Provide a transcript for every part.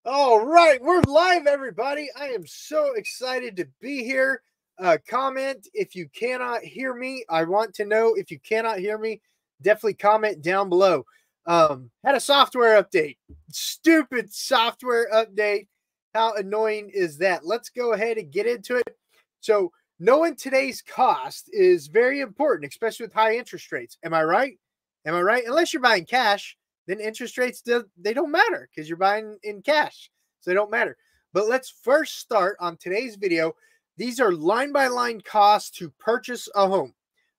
All right, we're live, everybody. I am so excited to be here. Comment if you cannot hear me. I want to know if you cannot hear me. Definitely comment down below. Had a software update. Stupid software update. How annoying is that? Let's go ahead and get into it. So, knowing today's cost is very important, especially with high interest rates. Am I right? Am I right? Unless you're buying cash, then interest rates they don't matter because you're buying in cash, so they don't matter. But let's first start on today's video. These are line by line costs to purchase a home.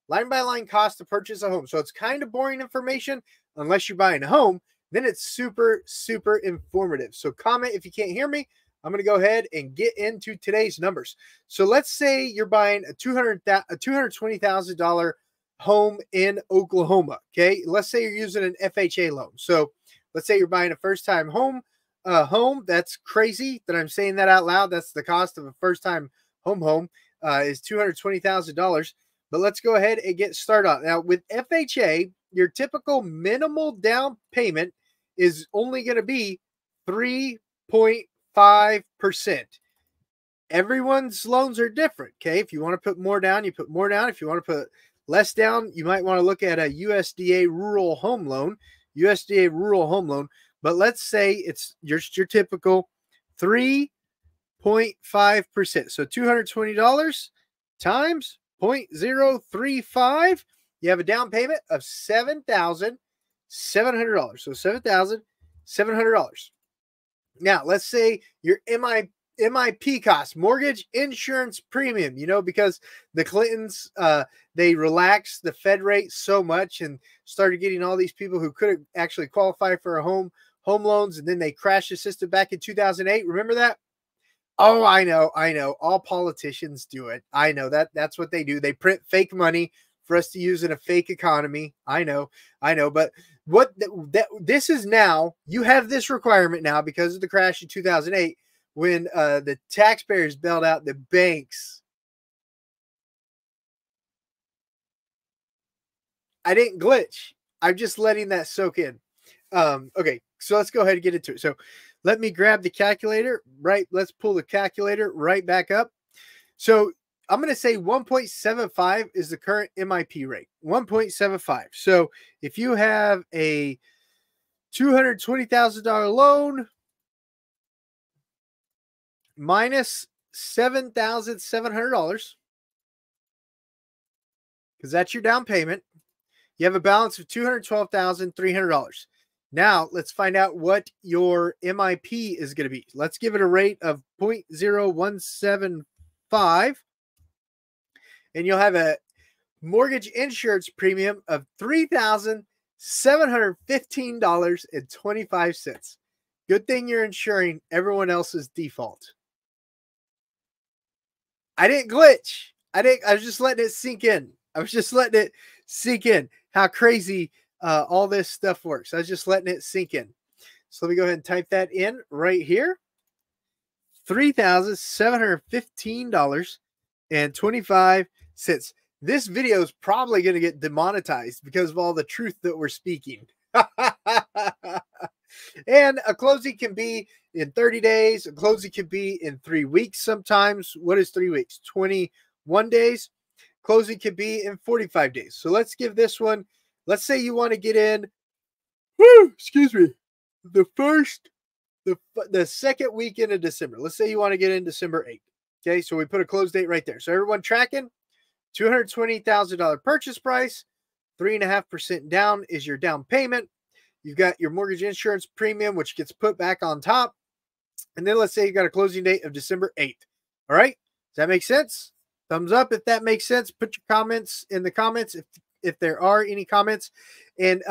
Line by line costs to purchase a home. So it's kind of boring information unless you're buying a home. Then it's super, super informative. So comment if you can't hear me. I'm going to go ahead and get into today's numbers. So let's say you're buying a $220,000 home in Oklahoma. Okay, let's say you're using an FHA loan. So let's say you're buying a first-time home. That's crazy that I'm saying that out loud. That's the cost of a first-time home is $220,000. But let's go ahead and get started on. Now with FHA, your typical minimal down payment is only going to be 3.5%. Everyone's loans are different. Okay, if you want to put more down, you put more down. If you want to put less down, you might want to look at a USDA rural home loan. But let's say it's your typical 3.5%. So $220 times 0.035. You have a down payment of $7,700. So $7,700. Now, let's say your MIP cost, mortgage insurance premium, because the Clintons, they relaxed the Fed rate so much and started getting all these people who couldn't actually qualify for a home loans. And then they crashed the system back in 2008. Remember that? Oh, I know. All politicians do it. I know that's what they do. They print fake money for us to use in a fake economy. I know. But this is now, you have this requirement now because of the crash in 2008. When the taxpayers bailed out the banks. I didn't glitch. I'm just letting that soak in. Okay, so let's go ahead and get into it. So let me grab the calculator, right? Let's pull the calculator right back up. So I'm going to say 1.75 is the current MIP rate. 1.75. So if you have a $220,000 loan, minus $7,700, because that's your down payment. You have a balance of $212,300. Now, let's find out what your MIP is going to be. Let's give it a rate of 0.0175, and you'll have a mortgage insurance premium of $3,715.25. Good thing you're insuring everyone else's default. I didn't glitch. I was just letting it sink in. How crazy all this stuff works. I was just letting it sink in. So let me go ahead and type that in right here. $3,715.25. This video is probably going to get demonetized because of all the truth that we're speaking. And a closing can be in 30 days. A closing can be in 3 weeks sometimes. What is 3 weeks? 21 days. Closing can be in 45 days. So let's give this one. Let's say you want to get in, the second weekend of December. Let's say you want to get in December 8th. Okay, so we put a close date right there. So everyone tracking, $220,000 purchase price, 3.5% down is your down payment. You've got your mortgage insurance premium, which gets put back on top. And then let's say you got a closing date of December 8th. All right. Does that make sense? Thumbs up if that makes sense. Put your comments in the comments if there are any comments. And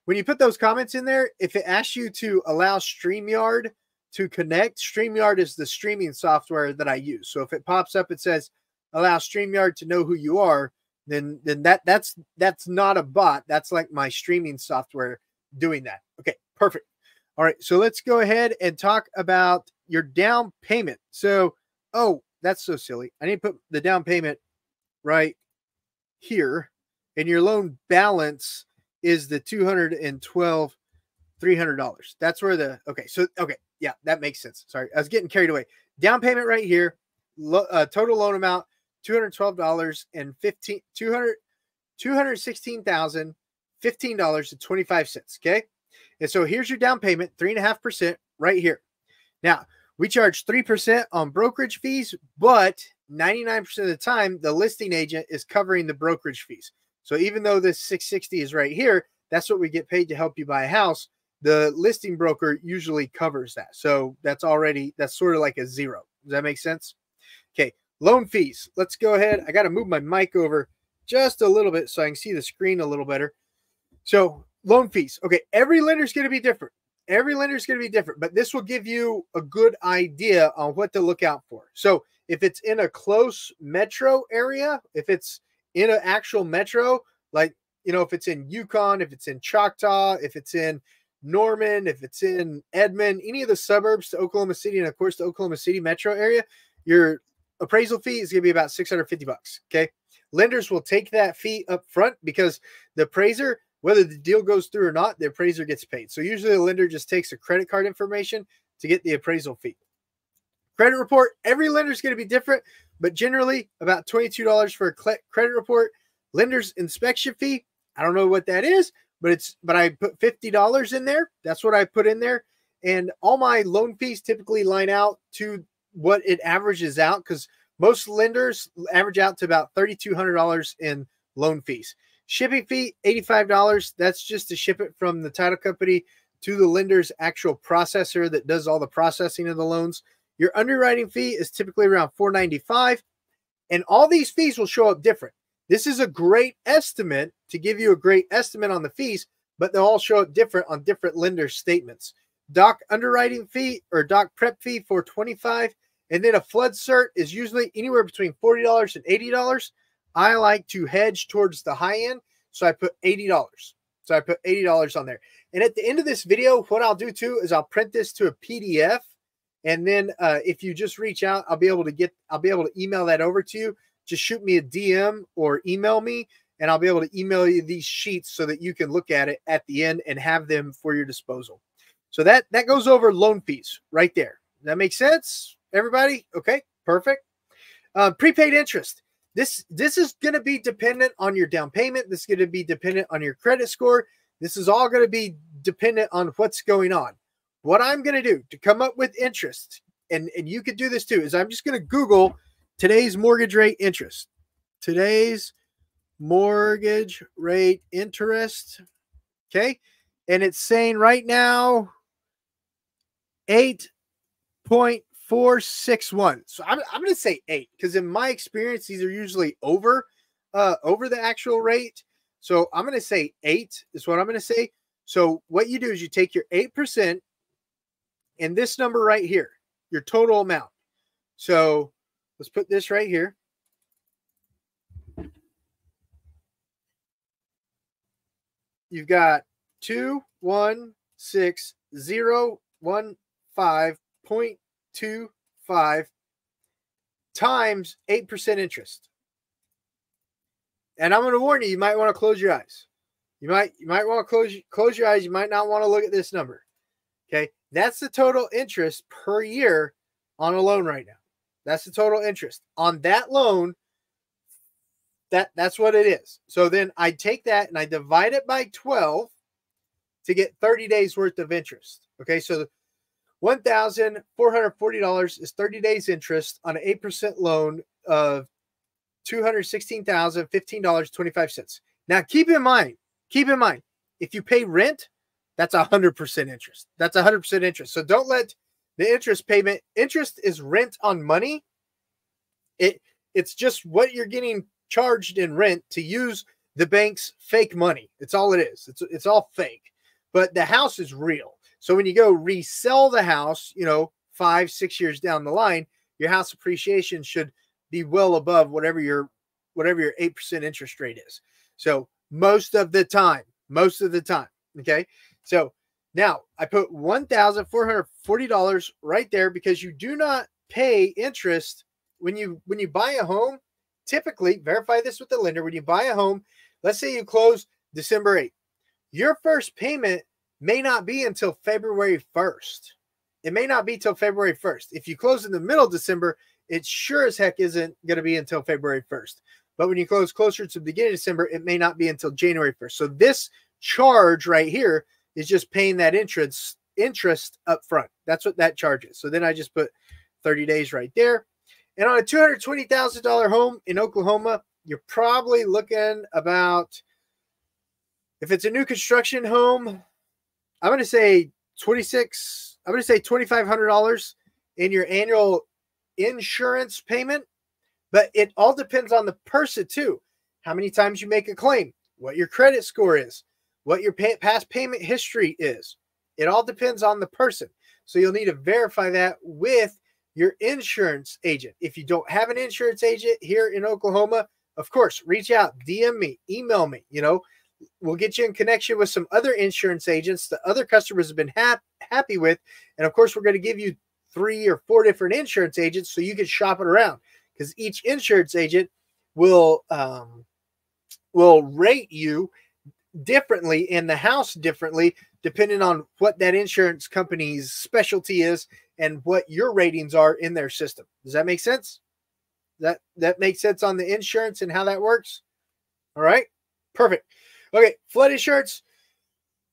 when you put those comments in there, if it asks you to allow StreamYard to connect, StreamYard is the streaming software that I use. So if it pops up, it says allow StreamYard to know who you are, then that's not a bot. That's like my streaming software doing that. Okay, perfect. All right, so let's go ahead and talk about your down payment. So, oh, that's so silly. I need to put the down payment right here, and your loan balance is the $212,000 $300. That's where the, okay. So, okay. Yeah, that makes sense. Sorry. I was getting carried away. Down payment right here, total loan amount, $212 and $216,015.25. Okay. And so here's your down payment, 3.5% right here. Now, we charge 3% on brokerage fees, but 99% of the time, the listing agent is covering the brokerage fees. So even though this 660 is right here, that's what we get paid to help you buy a house. The listing broker usually covers that. So that's sort of like a zero. Does that make sense? Okay, loan fees. Let's go ahead. I got to move my mic over just a little bit so I can see the screen a little better. So loan fees. Okay, every lender is going to be different. Every lender is going to be different, but this will give you a good idea on what to look out for. So if it's in a close metro area, if it's in an actual metro, like, if it's in Yukon, if it's in Choctaw, if it's in Norman, if it's in Edmond, any of the suburbs to Oklahoma City, and of course the Oklahoma City metro area, your appraisal fee is going to be about $650. Okay. Lenders will take that fee up front because the appraiser, whether the deal goes through or not, the appraiser gets paid. So usually the lender just takes a credit card information to get the appraisal fee. Credit report, every lender is going to be different, but generally about $22 for a credit report. Lender's inspection fee, I don't know what that is, but I put $50 in there. That's what I put in there. And all my loan fees typically line out to what it averages out, because most lenders average out to about $3,200 in loan fees. Shipping fee, $85. That's just to ship it from the title company to the lender's actual processor that does all the processing of the loans. Your underwriting fee is typically around $495. And all these fees will show up different. This is a great estimate to give you a great estimate on the fees, but they'll all show up different on different lender statements. Doc underwriting fee or doc prep fee for $25. And then a flood cert is usually anywhere between $40 and $80. I like to hedge towards the high end, so I put $80. So I put $80 on there. And at the end of this video, what I'll do too is I'll print this to a PDF. And then if you just reach out, I'll be able to email that over to you. Just shoot me a DM or email me, and I'll be able to email you these sheets so that you can look at it at the end and have them for your disposal. So that goes over loan fees right there. Does that make sense, everybody? Okay, perfect. Prepaid interest. This is going to be dependent on your down payment. This is going to be dependent on your credit score. This is all going to be dependent on what's going on. What I'm going to do to come up with interest, and you could do this too, is I'm just going to Google today's mortgage rate interest. Today's mortgage rate interest. Okay. And it's saying right now 8.461. So I'm going to say 8 because in my experience, these are usually over the actual rate. So I'm going to say 8 is what I'm going to say. So what you do is you take your 8% and this number right here, your total amount. So let's put this right here. You've got 216,015.25 times 8% interest. And I'm going to warn you, you might want to close your eyes. You might want to close your eyes. You might not want to look at this number. Okay. That's the total interest per year on a loan right now. That's the total interest on that loan. That's what it is. So then I take that and I divide it by 12 to get 30 days worth of interest. Okay. So $1,440 is 30 days interest on an 8% loan of $216,015.25. Now keep in mind, if you pay rent, that's 100% interest. That's 100% interest. So don't let the interest is rent on money. It's just what you're getting charged in rent to use the bank's fake money. It's all it is. It's all fake, but the house is real. So when you go resell the house, 5-6 years down the line, your house appreciation should be well above whatever your 8% interest rate is. So most of the time, okay. So now I put $1,440 right there because you do not pay interest when you buy a home. Typically, verify this with the lender. When you buy a home, let's say you close December 8th, your first payment may not be until February 1st. It may not be till February 1st. If you close in the middle of December, it sure as heck isn't going to be until February 1st. But when you close closer to the beginning of December, it may not be until January 1st. So this charge right here is just paying that interest up front. That's what that charge is. So then I just put 30 days right there. And on a $220,000 home in Oklahoma, you're probably looking about, if it's a new construction home, I'm going to say $2,500 in your annual insurance payment. But it all depends on the person too. How many times you make a claim, what your credit score is, what your past payment history is. It all depends on the person. So you'll need to verify that with your insurance agent. If you don't have an insurance agent here in Oklahoma, of course, reach out, DM me, email me. We'll get you in connection with some other insurance agents that other customers have been happy with. And of course, we're going to give you 3 or 4 different insurance agents so you can shop it around, because each insurance agent will rate you differently in the house differently, depending on what that insurance company's specialty is and what your ratings are in their system. Does that make sense? That makes sense on the insurance and how that works? All right, perfect. Okay, flood insurance.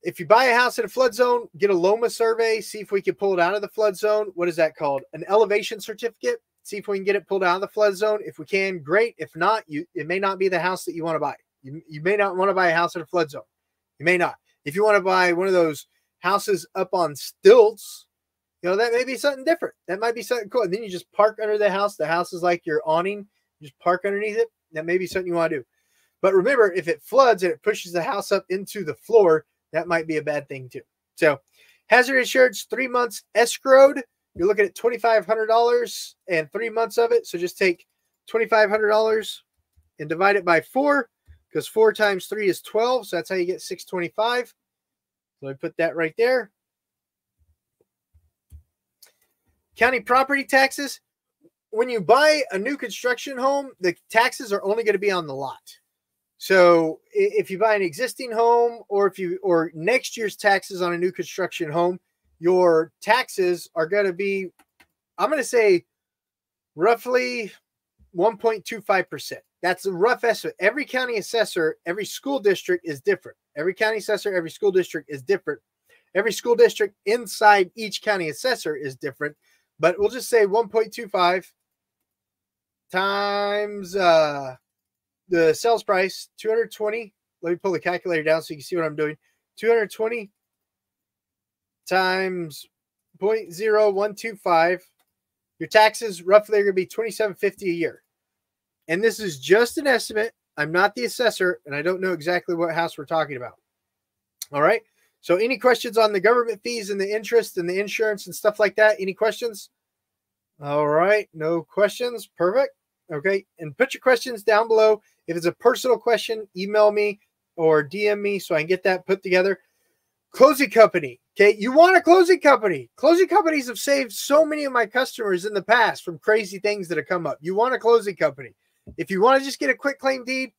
If you buy a house in a flood zone, get a LOMA survey, see if we can pull it out of the flood zone. What is that called? An elevation certificate. See if we can get it pulled out of the flood zone. If we can, great. If not, it may not be the house that you want to buy. You may not want to buy a house in a flood zone. You may not. If you want to buy one of those houses up on stilts, that may be something different. That might be something cool. And then you just park under the house. The house is like your awning. You just park underneath it. That may be something you want to do. But remember, if it floods and it pushes the house up into the floor, that might be a bad thing too. So hazard insurance, 3 months escrowed. You're looking at $2,500 and 3 months of it. So just take $2,500 and divide it by 4, because 4 times 3 is 12. So that's how you get $625. So I put that right there. County property taxes. When you buy a new construction home, the taxes are only going to be on the lot. So if you buy an existing home, or next year's taxes on a new construction home, your taxes are going to be, I'm going to say, roughly 1.25%. That's a rough estimate. Every county assessor, every school district is different. Every county assessor, every school district is different. Every school district inside each county assessor is different. But we'll just say 1.25 times the sales price, 220. Let me pull the calculator down so you can see what I'm doing. 220 times 0.0125. Your taxes roughly are going to be $2,750 a year. And this is just an estimate. I'm not the assessor, and I don't know exactly what house we're talking about. All right. So any questions on the government fees and the interest and the insurance and stuff like that? Any questions? All right. No questions. Perfect. Okay. And put your questions down below. If it's a personal question, email me or DM me so I can get that put together. Closing company. Okay. You want a closing company. Closing companies have saved so many of my customers in the past from crazy things that have come up. You want a closing company. If you want to just get a quick claim deed,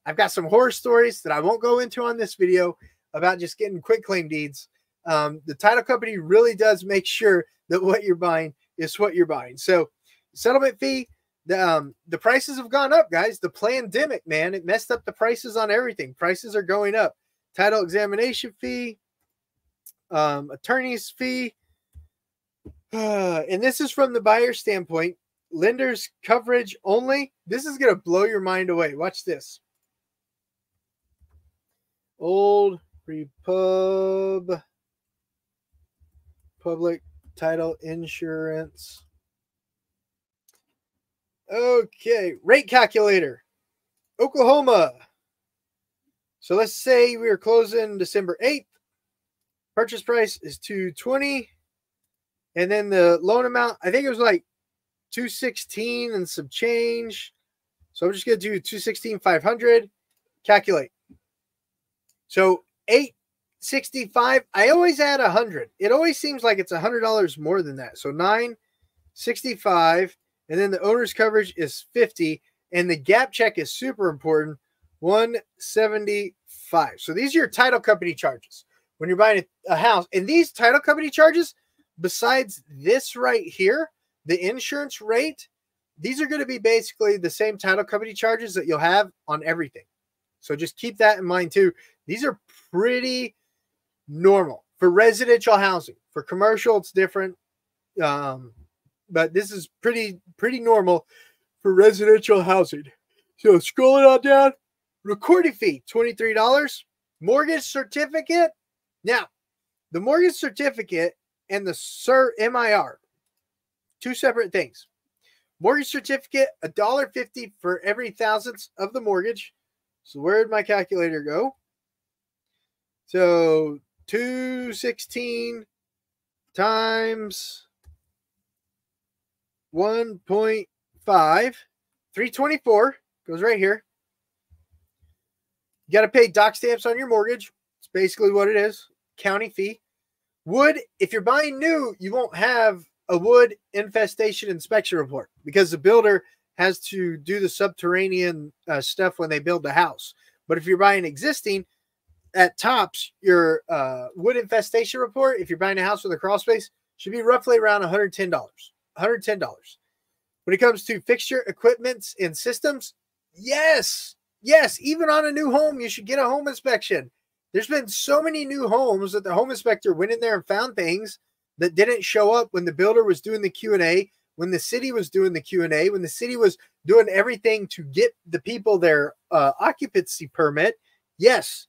I've got some horror stories that I won't go into on this video about just getting quick claim deeds. The title company really does make sure that what you're buying is what you're buying. So settlement fee, the prices have gone up, guys. The pandemic, man, it messed up the prices on everything. Prices are going up. Title examination fee, attorney's fee. And this is from the buyer standpoint. Lender's coverage only. This is going to blow your mind away. Watch this. Old Repub Public Title Insurance. Okay, rate calculator. Oklahoma. So let's say we are closing December 8th. Purchase price is $220. And then the loan amount, I think it was like $216 and some change. So I'm just going to do $216,500. Calculate. So $865. I always add $100. It always seems like it's $100 more than that. So $965, and then the owner's coverage is $50, and the gap check is super important. $175. So these are your title company charges. when you're buying a house. And these title company charges, besides this right here, the insurance rate, these are going to be basically the same title company charges that you'll have on everything. So just keep that in mind too. These are pretty normal for residential housing. For commercial, it's different. But this is pretty normal for residential housing. So scrolling on down, recording fee, $23. Mortgage certificate. Now, the mortgage certificate and the MIR, two separate things. Mortgage certificate, $1.50 for every thousandth of the mortgage. So where'd my calculator go? So 216 times 1.5, 324 goes right here. You got to pay doc stamps on your mortgage. It's basically what it is. County fee. Wood, if you're buying new, you won't have a wood infestation inspection report because the builder has to do the subterranean stuff when they build the house. But if you're buying existing, at tops, your wood infestation report, if you're buying a house with a crawl space, should be roughly around $110. $110. When it comes to fixture, equipments, and systems, yes, even on a new home, you should get a home inspection. There's been so many new homes that the home inspector went in there and found things that didn't show up when the builder was doing the Q&A, when the city was doing the Q&A, when the city was doing everything to get the people their occupancy permit. Yes,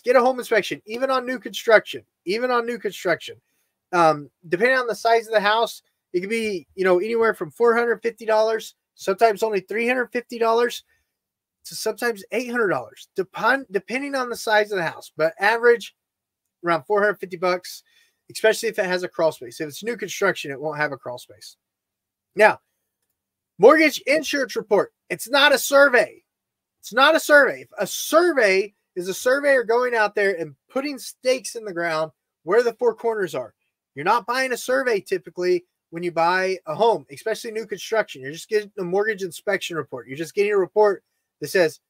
get a home inspection, even on new construction, Depending on the size of the house, it could be, anywhere from $450, sometimes only $350, to sometimes $800, depending on the size of the house, but average around $450, especially if it has a crawl space. If it's new construction, it won't have a crawl space. Now, mortgage insurance report. It's not a survey. A survey is a surveyor going out there and putting stakes in the ground where the four corners are. You're not buying a survey typically when you buy a home, especially new construction. You're just getting a mortgage inspection report. You're just getting a report that says,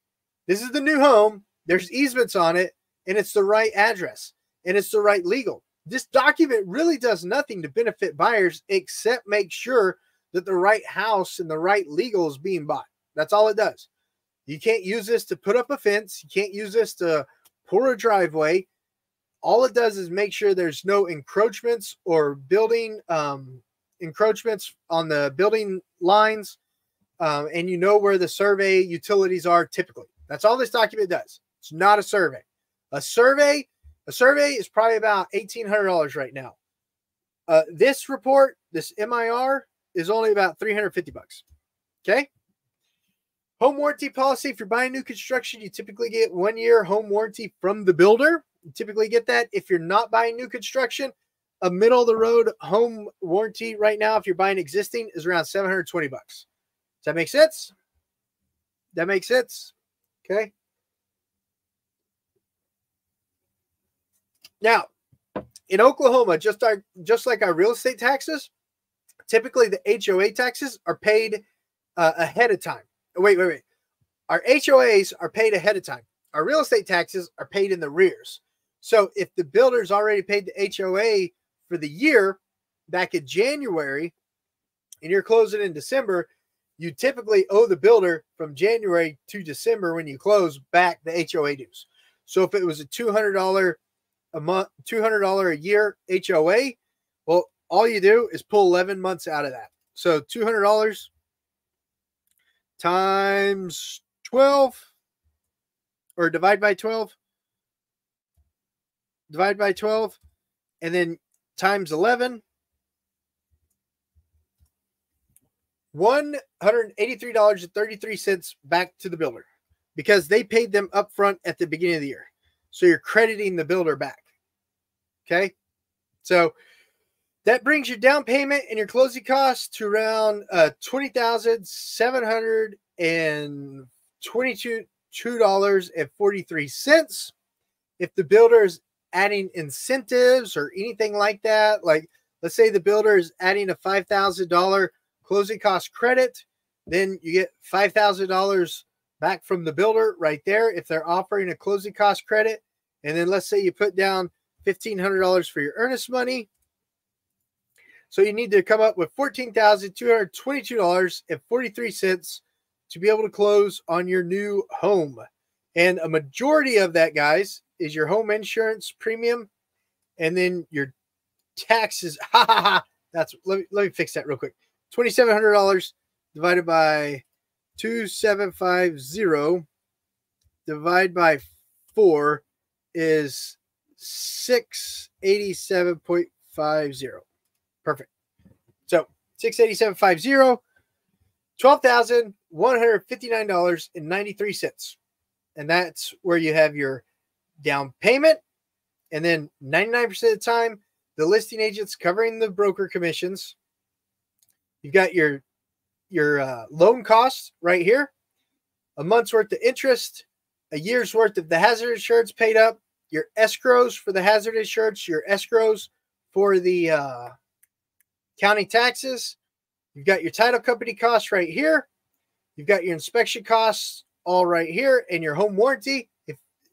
this is the new home, there's easements on it, and it's the right address, and it's the right legal. This document really does nothing to benefit buyers except make sure that the right house and the right legal is being bought. That's all it does. You can't use this to put up a fence. You can't use this to pour a driveway. All it does is make sure there's no encroachments or building encroachments on the building lines. And you know where the survey utilities are typically. That's all this document does. It's not a survey. A survey is probably about $1,800 right now. This report, this MIR, is only about $350. Okay. Home warranty policy. If you're buying new construction, you typically get 1 year home warranty from the builder. You typically get that. If you're not buying new construction, a middle of the road home warranty right now, if you're buying existing, is around $720. Does that make sense? That makes sense. Okay. Now, in Oklahoma, just like our real estate taxes, typically the HOA taxes are paid ahead of time. Wait. Our HOAs are paid ahead of time. Our real estate taxes are paid in the rears. So if the builder's already paid the HOA for the year back in January and you're closing in December, you typically owe the builder from January to December when you close back the HOA dues. So if it was a $200 a month, $200 a year HOA, well, all you do is pull 11 months out of that. So $200 times 12 or divide by 12, and then times 11, $183.33 back to the builder because they paid them up front at the beginning of the year. So you're crediting the builder back. Okay. So that brings your down payment and your closing costs to around $20,722.43. If the builder is adding incentives or anything like that, like let's say the builder is adding a $5,000 closing cost credit, then you get $5,000 back from the builder right there if they're offering a closing cost credit. And then let's say you put down $1,500 for your earnest money. So you need to come up with $14,222.43 to be able to close on your new home. And a majority of that, guys, is your home insurance premium and then your taxes. That's let me fix that real quick. $2,700 divided by 2,750 divided by 4 is 687.50. Perfect. So 687.50, $12,159.93. And that's where you have your down payment. And then 99% of the time, the listing agent's covering the broker commissions. You've got your loan costs right here, a month's worth of interest, a year's worth of the hazard insurance paid up, your escrows for the hazard insurance, your escrows for the county taxes. You've got your title company costs right here. You've got your inspection costs all right here, and your home warranty.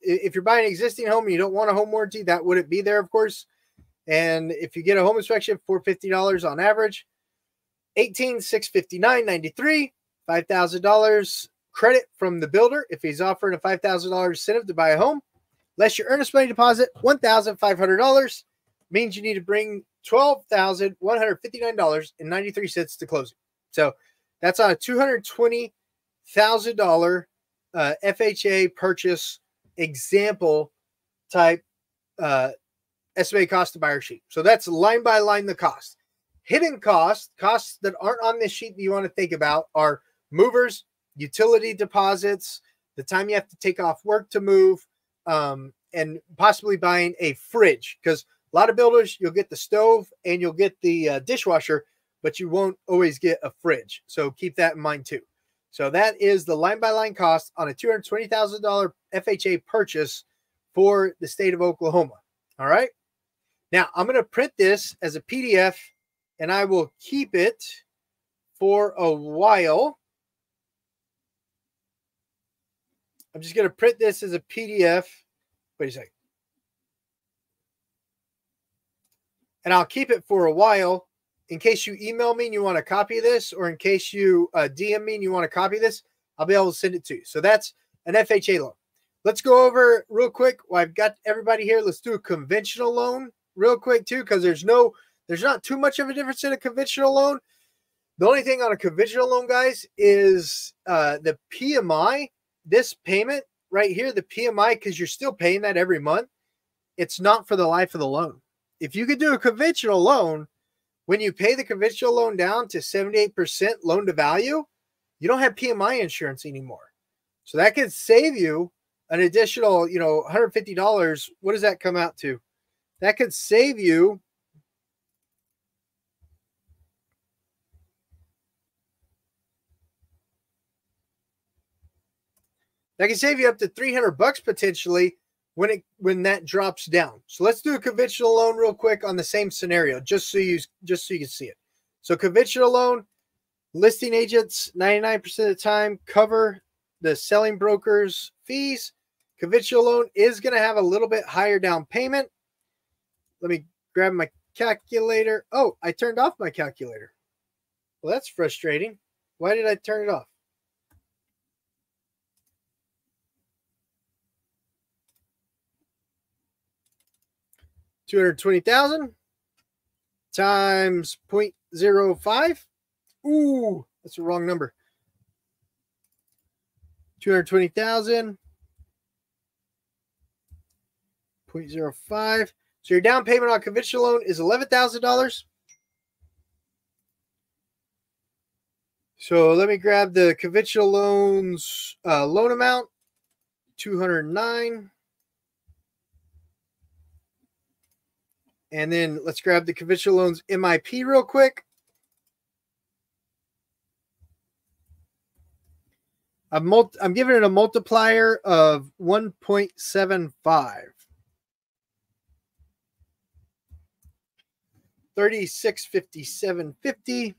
If you're buying an existing home and you don't want a home warranty, that wouldn't be there, of course. And if you get a home inspection, $450 on average, $18,659.93, $5,000 credit from the builder if he's offering a $5,000 incentive to buy a home. Less your earnest money deposit, $1,500, means you need to bring $12,159.93 to closing. So that's on a $220,000 FHA purchase example type estimated cost to buyer sheet. So that's line by line the cost. Hidden costs that aren't on this sheet that you want to think about are movers, utility deposits, the time you have to take off work to move, and possibly buying a fridge. Because a lot of builders, you'll get the stove and you'll get the dishwasher, but you won't always get a fridge. So keep that in mind too. So that is the line-by-line cost on a $220,000 FHA purchase for the state of Oklahoma. All right. Now, I'm going to print this as a PDF, and I will keep it for a while. I'm just going to print this as a PDF. Wait a second. And I'll keep it for a while in case you email me and you want to copy this, or in case you DM me and you want to copy this, I'll be able to send it to you. So that's an FHA loan. Let's go over real quick. Well, I've got everybody here. Let's do a conventional loan real quick too, because there's not too much of a difference in a conventional loan. The only thing on a conventional loan, guys, is the PMI. This payment right here, the PMI, because you're still paying that every month. It's not for the life of the loan. If you could do a conventional loan, when you pay the conventional loan down to 78% loan to value, you don't have PMI insurance anymore. So that could save you an additional, $150. What does that come out to? That could save you up to $300 potentially when that drops down. So let's do a conventional loan real quick on the same scenario, just so you can see it. So conventional loan, listing agents 99% of the time cover the selling broker's fees. Conventional loan is going to have a little bit higher down payment. Let me grab my calculator. Oh, I turned off my calculator. Well, that's frustrating. Why did I turn it off? $220,000 times 0.05. Ooh, that's the wrong number. 220,000 0.05. So your down payment on conventional loan is $11,000. So let me grab the conventional loans loan amount, $209. And then let's grab the conventional loans MIP real quick. I'm giving it a multiplier of 1.75. 3657.50.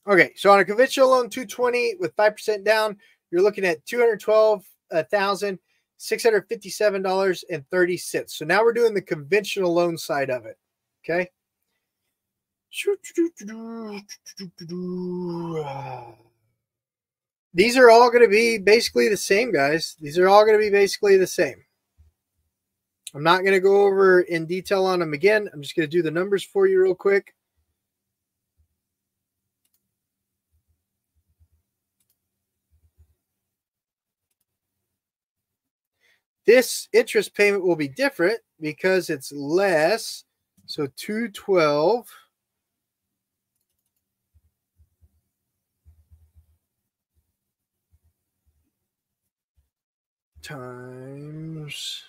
Okay, so on a conventional loan, 220 with 5% down, you're looking at $212,657.30. So now we're doing the conventional loan side of it. Okay. These are all going to be basically the same, guys. These are all going to be basically the same. I'm not going to go over in detail on them again. I'm just going to do the numbers for you real quick. This interest payment will be different because it's less. So 212 times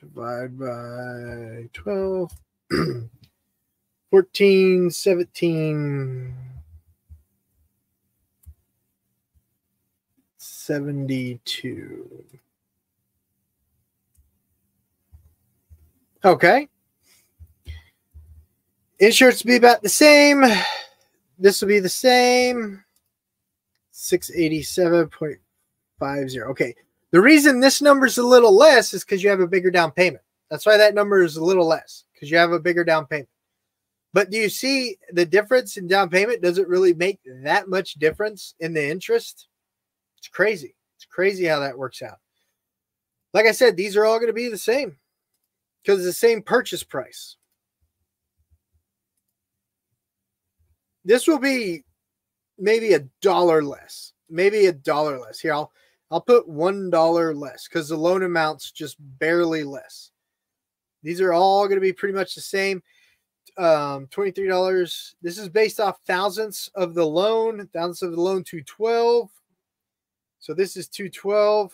divide by 12 14 17 72. Okay. Insurance will be about the same. This will be the same. 687.50. Okay. The reason this number is a little less is because you have a bigger down payment. That's why that number is a little less, because you have a bigger down payment. But do you see the difference in down payment? Does it really make that much difference in the interest? It's crazy. It's crazy how that works out. Like I said, these are all going to be the same because it's the same purchase price. This will be maybe $1 less. Maybe $1 less. Here, I'll put $1 less because the loan amount's just barely less. These are all going to be pretty much the same. $23. This is based off thousandths of the loan. Thousandths of the loan, 212. So this is 212.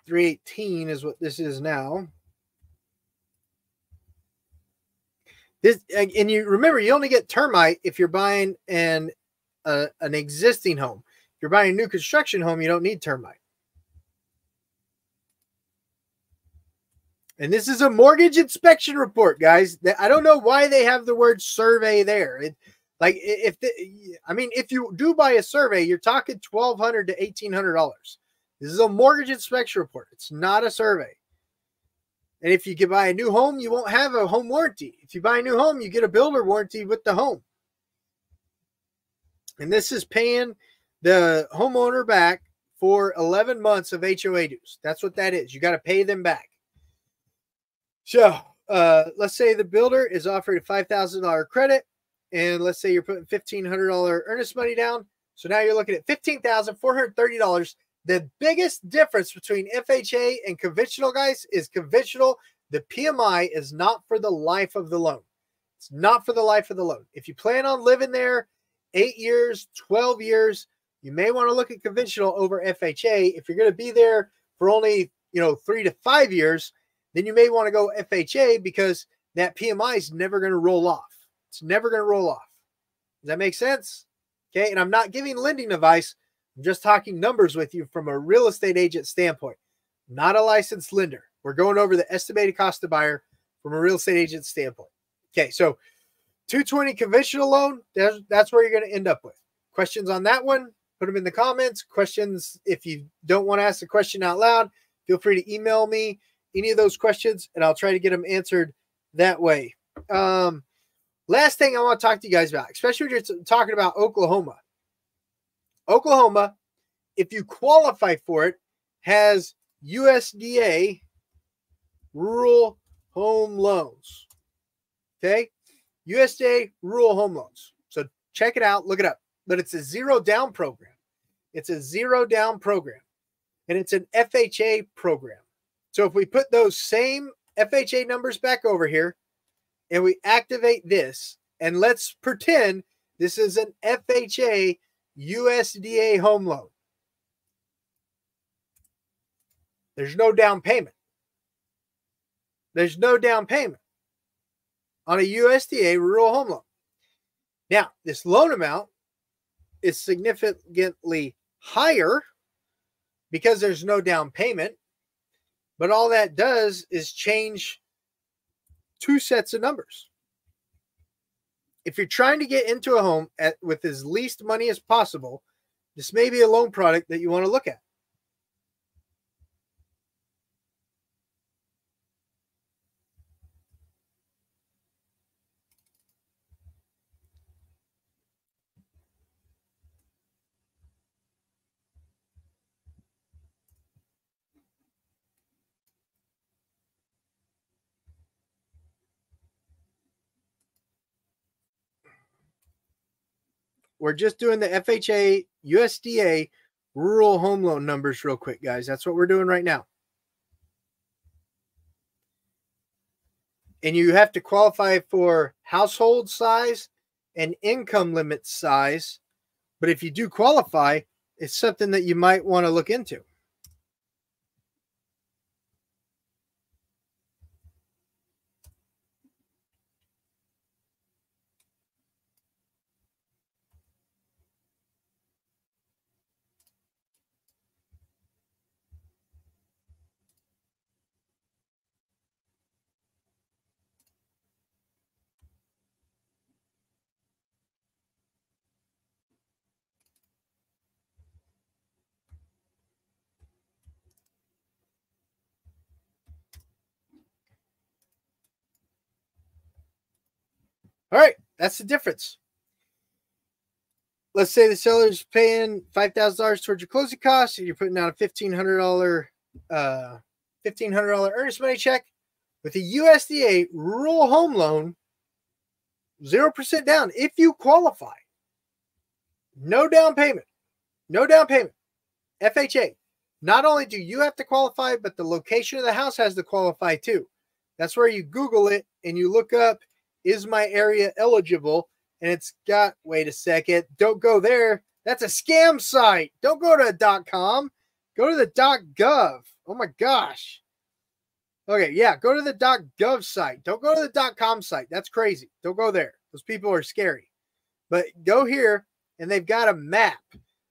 $318 is what this is now. This, and you remember, you only get termite if you're buying an existing home. If you're buying a new construction home, you don't need termite. And this is a mortgage inspection report, guys. I don't know why they have the word survey there. If you do buy a survey, you're talking $1,200 to $1,800. This is a mortgage inspection report. It's not a survey. And if you can buy a new home, you won't have a home warranty. If you buy a new home, you get a builder warranty with the home. And this is paying the homeowner back for 11 months of HOA dues. That's what that is. You got to pay them back. So let's say the builder is offering a $5,000 credit, and let's say you're putting $1,500 earnest money down. So now you're looking at $15,430. The biggest difference between FHA and conventional, guys, is conventional. The PMI is not for the life of the loan. It's not for the life of the loan. If you plan on living there 8 years, 12 years, you may want to look at conventional over FHA. If you're going to be there for only, 3 to 5 years, then you may want to go FHA because that PMI is never going to roll off. It's never going to roll off. Does that make sense? Okay. And I'm not giving lending advice. I'm just talking numbers with you from a real estate agent standpoint, not a licensed lender. We're going over the estimated cost to buyer from a real estate agent standpoint. Okay. So 220 conventional loan, that's where you're going to end up with. Questions on that one? Put them in the comments. Questions, if you don't want to ask the question out loud, feel free to email me any of those questions, and I'll try to get them answered that way. Last thing I want to talk to you guys about, especially when you're talking about Oklahoma. Oklahoma, if you qualify for it, has USDA rural home loans. Okay? USDA rural home loans. So check it out, look it up. But it's a zero down program. It's a zero down program. And it's an FHA program. So if we put those same FHA numbers back over here and we activate this, and let's pretend this is an FHA USDA home loan. There's no down payment. There's no down payment on a USDA rural home loan. Now, this loan amount is significantly higher because there's no down payment. But all that does is change two sets of numbers. If you're trying to get into a home with as least money as possible, this may be a loan product that you want to look at. We're just doing the FHA USDA rural home loan numbers real quick, guys. That's what we're doing right now. And you have to qualify for household size and income limit size. But if you do qualify, it's something that you might want to look into. All right, that's the difference. Let's say the seller's paying $5,000 towards your closing costs, and you're putting down a $1,500 earnest money check. With a USDA rural home loan, 0% down if you qualify. No down payment. No down payment. FHA. Not only do you have to qualify, but the location of the house has to qualify too. That's where you Google it and you look up, is my area eligible? And it's got, wait a second, don't go there. That's a scam site. Don't go to .com. Go to the .gov. Oh my gosh. Okay, yeah, go to the .gov site. Don't go to the .com site. That's crazy. Don't go there. Those people are scary. But go here, and they've got a map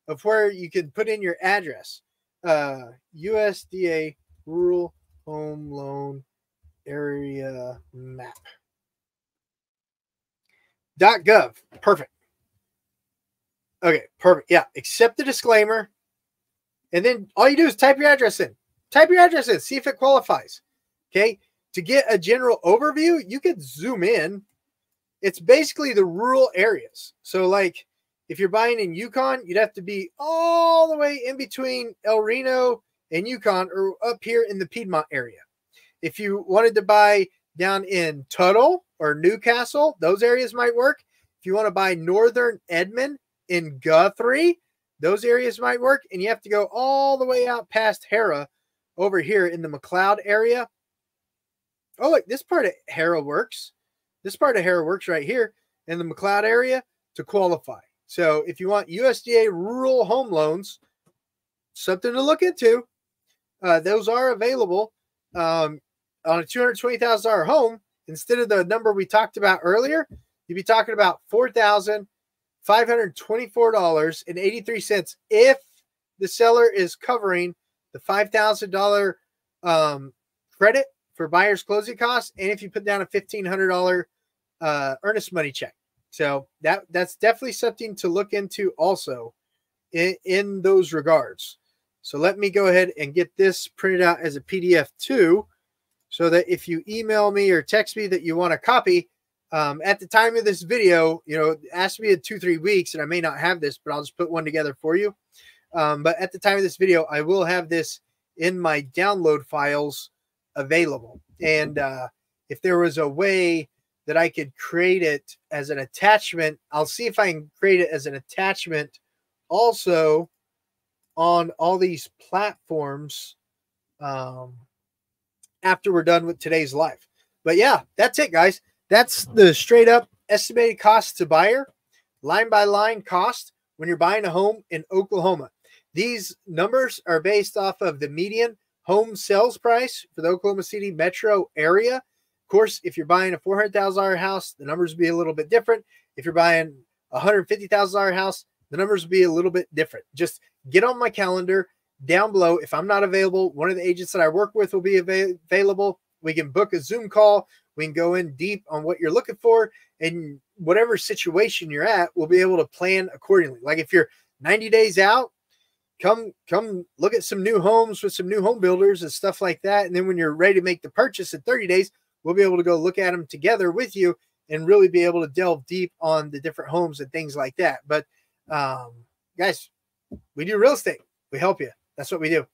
of where you can put in your address. USDA Rural Home Loan Area Map. .gov. Perfect. Okay, perfect. Yeah, accept the disclaimer. And then all you do is type your address in. Type your address in. See if it qualifies. Okay, to get a general overview, you could zoom in. It's basically the rural areas. So like if you're buying in Yukon, you'd have to be all the way in between El Reno and Yukon or up here in the Piedmont area. If you wanted to buy down in Tuttle or Newcastle, those areas might work. If you want to buy northern Edmond in Guthrie, those areas might work. And you have to go all the way out past Hera over here in the McLeod area. Oh, look, this part of Hera works. This part of Hera works right here in the McLeod area to qualify. So if you want USDA rural home loans, something to look into. Those are available on a $220,000 home. Instead of the number we talked about earlier, you'd be talking about $4,524.83 if the seller is covering the $5,000 credit for buyer's closing costs, and if you put down a $1,500 earnest money check. So that's definitely something to look into also in those regards. So let me go ahead and get this printed out as a PDF too, so that if you email me or text me that you want a copy, at the time of this video, you know, ask me in 2-3 weeks, and I may not have this, but I'll just put one together for you. But at the time of this video, I will have this in my download files available. And if there was a way that I could create it as an attachment, I'll see if I can create it as an attachment also on all these platforms after we're done with today's live. But yeah, that's it, guys. That's the straight up estimated cost to buyer, line by line cost when you're buying a home in Oklahoma. These numbers are based off of the median home sales price for the Oklahoma City metro area. Of course, if you're buying a $400,000 house, the numbers will be a little bit different. If you're buying a $150,000 house, the numbers will be a little bit different. Just get on my calendar, down below. If I'm not available, one of the agents that I work with will be available. We can book a Zoom call. We can go in deep on what you're looking for, and whatever situation you're at, we'll be able to plan accordingly. Like if you're 90 days out, come look at some new homes with some new home builders and stuff like that. And then when you're ready to make the purchase in 30 days, we'll be able to go look at them together with you and really be able to delve deep on the different homes and things like that. But guys, we do real estate. We help you. That's what we do.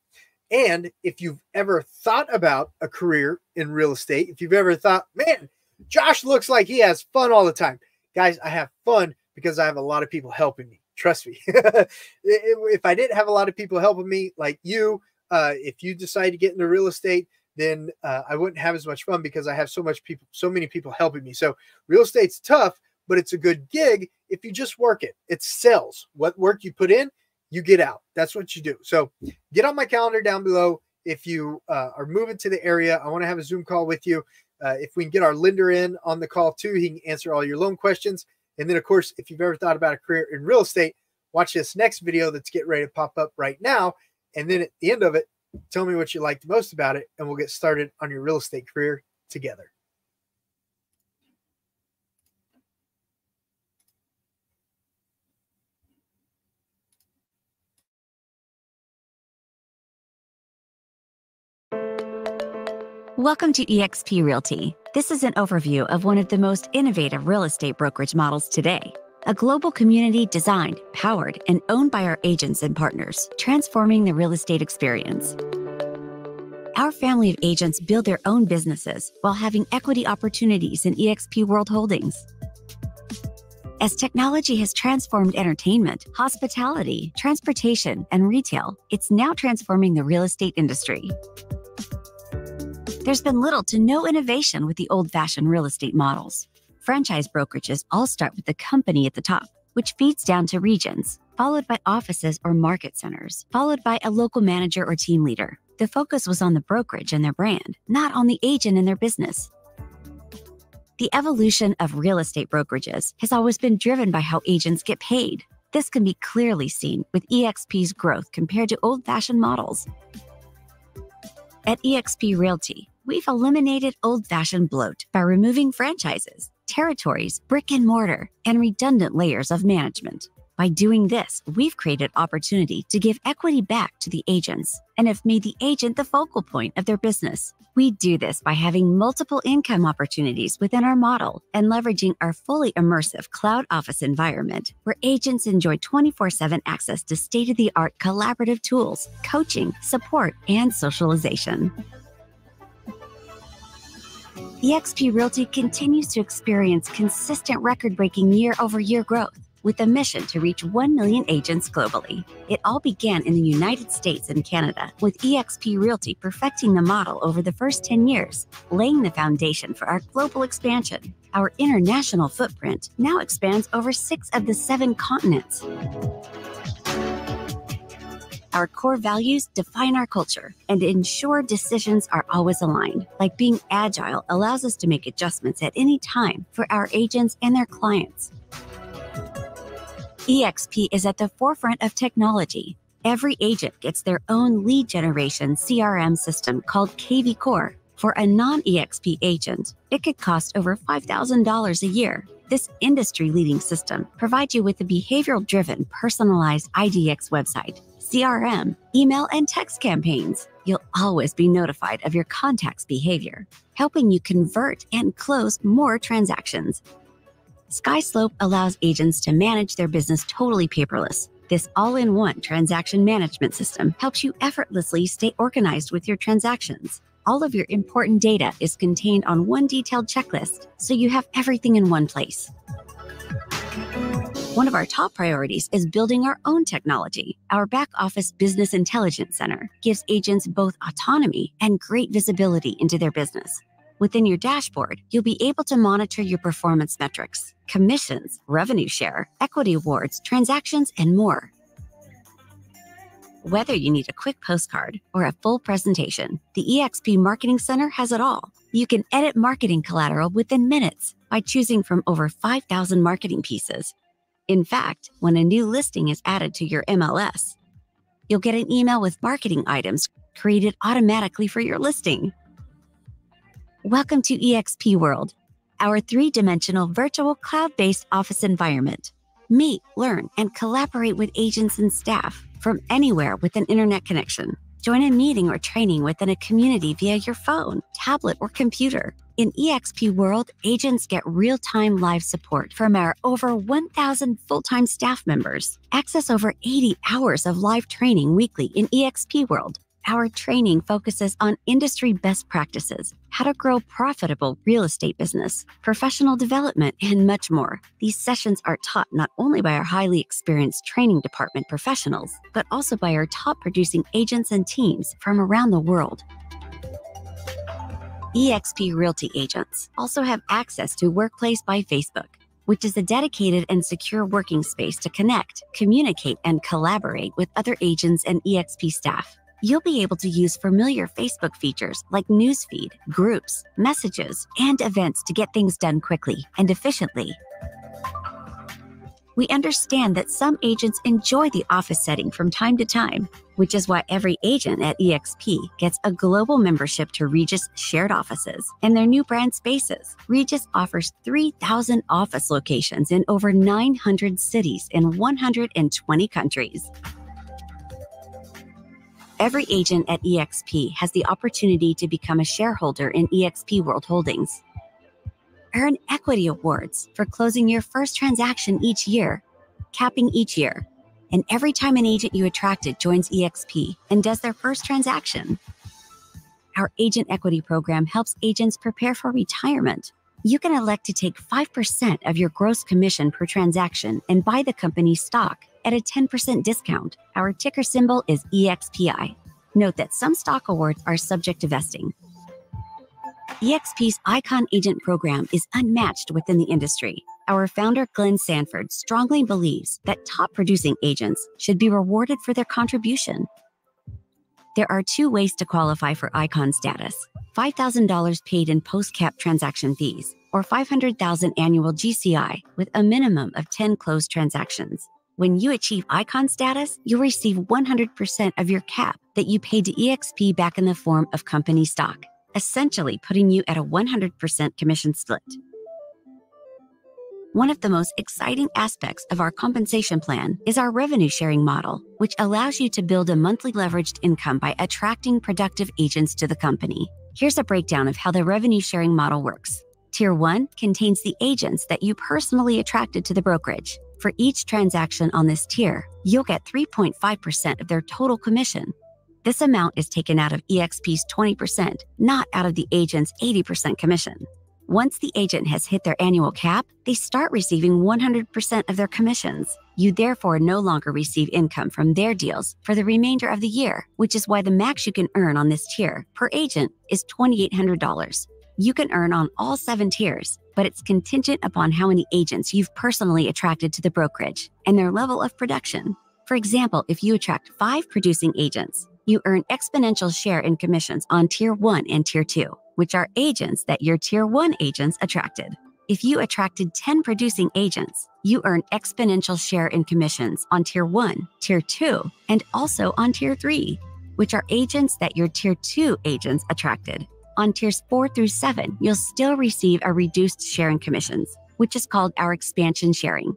And if you've ever thought about a career in real estate, if you've ever thought, man, Josh looks like he has fun all the time. Guys, I have fun because I have a lot of people helping me. Trust me. If I didn't have a lot of people helping me like you, if you decide to get into real estate, then I wouldn't have as much fun because I have so many people helping me. So real estate's tough, but it's a good gig if you just work it. It sells. What work you put in, you get out. That's what you do. So get on my calendar down below. If you are moving to the area, I want to have a Zoom call with you. If we can get our lender in on the call too, he can answer all your loan questions. And then, of course, if you've ever thought about a career in real estate, watch this next video that's getting ready to pop up right now. And then at the end of it, tell me what you liked most about it, and we'll get started on your real estate career together. Welcome to eXp Realty. This is an overview of one of the most innovative real estate brokerage models today. A global community designed, powered, and owned by our agents and partners, transforming the real estate experience. Our family of agents build their own businesses while having equity opportunities in eXp World Holdings. As technology has transformed entertainment, hospitality, transportation, and retail, it's now transforming the real estate industry. There's been little to no innovation with the old-fashioned real estate models. Franchise brokerages all start with the company at the top, which feeds down to regions, followed by offices or market centers, followed by a local manager or team leader. The focus was on the brokerage and their brand, not on the agent and their business. The evolution of real estate brokerages has always been driven by how agents get paid. This can be clearly seen with eXp's growth compared to old-fashioned models. At eXp Realty, we've eliminated old-fashioned bloat by removing franchises, territories, brick and mortar, and redundant layers of management. By doing this, we've created opportunity to give equity back to the agents and have made the agent the focal point of their business. We do this by having multiple income opportunities within our model and leveraging our fully immersive cloud office environment where agents enjoy 24/7 access to state-of-the-art collaborative tools, coaching, support, and socialization. eXp Realty continues to experience consistent record-breaking year-over-year growth with a mission to reach 1 million agents globally. It all began in the United States and Canada, with eXp Realty perfecting the model over the first 10 years, laying the foundation for our global expansion. Our international footprint now expands over 6 of the 7 continents. Our core values define our culture and ensure decisions are always aligned. Like being agile allows us to make adjustments at any time for our agents and their clients. eXp is at the forefront of technology. Every agent gets their own lead generation CRM system called KV Core. For a non-eXp agent, it could cost over $5,000 a year. This industry-leading system provides you with a behavioral-driven, personalized IDX website, CRM, email, and text campaigns. You'll always be notified of your contact's behavior, helping you convert and close more transactions. SkySlope allows agents to manage their business totally paperless. This all-in-one transaction management system helps you effortlessly stay organized with your transactions. All of your important data is contained on one detailed checklist, so you have everything in one place. One of our top priorities is building our own technology. Our back-office business intelligence center gives agents both autonomy and great visibility into their business. Within your dashboard, you'll be able to monitor your performance metrics, commissions, revenue share, equity awards, transactions, and more. Whether you need a quick postcard or a full presentation, the eXp Marketing Center has it all. You can edit marketing collateral within minutes by choosing from over 5,000 marketing pieces. In fact, when a new listing is added to your MLS, You'll get an email with marketing items created automatically for your listing. Welcome to eXp World, our three-dimensional virtual cloud-based office environment. Meet, learn, and collaborate with agents and staff from anywhere with an internet connection. Join a meeting or training within a community via your phone, tablet, or computer. In eXp World, agents get real-time live support from our over 1,000 full-time staff members. Access over 80 hours of live training weekly in eXp World. Our training focuses on industry best practices, how to grow profitable real estate business, professional development, and much more. These sessions are taught not only by our highly experienced training department professionals, but also by our top producing agents and teams from around the world. eXp Realty agents also have access to Workplace by Facebook, which is a dedicated and secure working space to connect, communicate, and collaborate with other agents and eXp staff. You'll be able to use familiar Facebook features like newsfeed, groups, messages, and events to get things done quickly and efficiently. We understand that some agents enjoy the office setting from time to time, which is why every agent at eXp gets a global membership to Regus shared offices and their new brand spaces. Regus offers 3,000 office locations in over 900 cities in 120 countries. Every agent at eXp has the opportunity to become a shareholder in eXp World Holdings. Earn equity awards for closing your first transaction each year, capping each year, and every time an agent you attracted joins eXp and does their first transaction. Our agent equity program helps agents prepare for retirement. You can elect to take 5% of your gross commission per transaction and buy the company's stock at a 10% discount. Our ticker symbol is EXPI. Note that some stock awards are subject to vesting. eXp's Icon Agent program is unmatched within the industry. Our founder, Glenn Sanford, strongly believes that top producing agents should be rewarded for their contribution. There are two ways to qualify for Icon status: $5,000 paid in post-cap transaction fees, or $500,000 annual GCI with a minimum of 10 closed transactions. When you achieve Icon status, you'll receive 100% of your cap that you paid to eXp back in the form of company stock, essentially putting you at a 100% commission split. One of the most exciting aspects of our compensation plan is our revenue sharing model, which allows you to build a monthly leveraged income by attracting productive agents to the company. Here's a breakdown of how the revenue sharing model works. Tier 1 contains the agents that you personally attracted to the brokerage. For each transaction on this tier, you'll get 3.5% of their total commission. This amount is taken out of eXp's 20%, not out of the agent's 80% commission. Once the agent has hit their annual cap, they start receiving 100% of their commissions. You therefore no longer receive income from their deals for the remainder of the year, which is why the max you can earn on this tier per agent is $2,800. You can earn on all 7 tiers, but it's contingent upon how many agents you've personally attracted to the brokerage and their level of production. For example, if you attract 5 producing agents, you earn exponential share in commissions on Tier 1 and Tier 2, which are agents that your Tier 1 agents attracted. If you attracted 10 producing agents, you earn exponential share in commissions on Tier 1, Tier 2, and also on Tier 3, which are agents that your Tier 2 agents attracted. On Tiers 4 through 7, you'll still receive a reduced share in commissions, which is called our expansion sharing.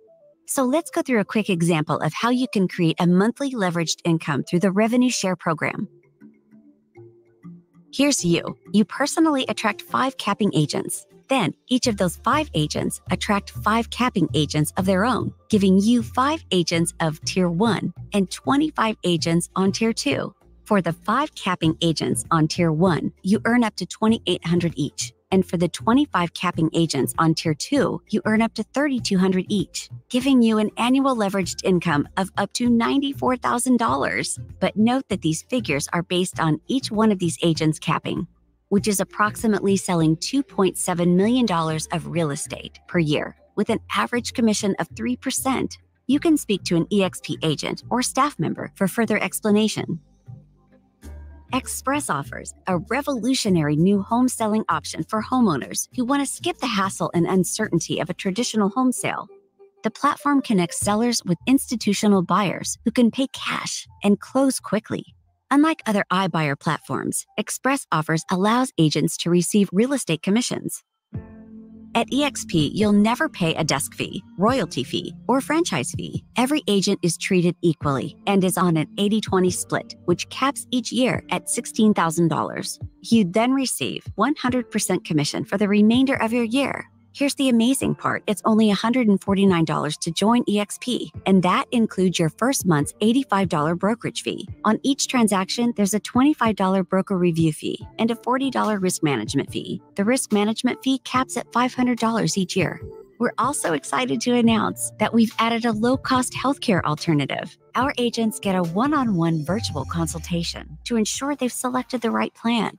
So let's go through a quick example of how you can create a monthly leveraged income through the revenue share program. Here's you. You personally attract 5 capping agents. Then each of those 5 agents attract 5 capping agents of their own, giving you 5 agents of Tier 1 and 25 agents on Tier 2. For the 5 capping agents on Tier 1, you earn up to $2,800 each. And for the 25 capping agents on Tier 2, you earn up to $3,200 each, giving you an annual leveraged income of up to $94,000. But note that these figures are based on each one of these agents capping, which is approximately selling $2.7 million of real estate per year, with an average commission of 3%. You can speak to an eXp agent or staff member for further explanation. Express offers a revolutionary new home selling option for homeowners who want to skip the hassle and uncertainty of a traditional home sale. The platform connects sellers with institutional buyers who can pay cash and close quickly. Unlike other iBuyer platforms, Express Offers allows agents to receive real estate commissions. At eXp, you'll never pay a desk fee, royalty fee, or franchise fee. Every agent is treated equally and is on an 80-20 split, which caps each year at $16,000. You then receive 100% commission for the remainder of your year. Here's the amazing part. It's only $149 to join eXp, and that includes your first month's $85 brokerage fee. On each transaction, there's a $25 broker review fee and a $40 risk management fee. The risk management fee caps at $500 each year. We're also excited to announce that we've added a low-cost healthcare alternative. Our agents get a one-on-one virtual consultation to ensure they've selected the right plan.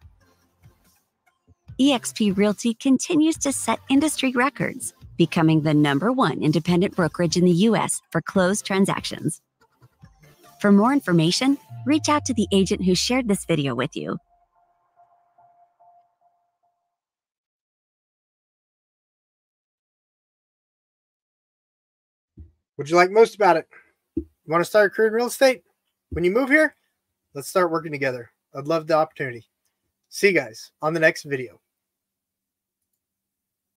eXp Realty continues to set industry records, becoming the #1 independent brokerage in the U.S. for closed transactions. For more information, reach out to the agent who shared this video with you. What'd you like most about it? You want to start a career in real estate? When you move here, let's start working together. I'd love the opportunity. See you guys on the next video.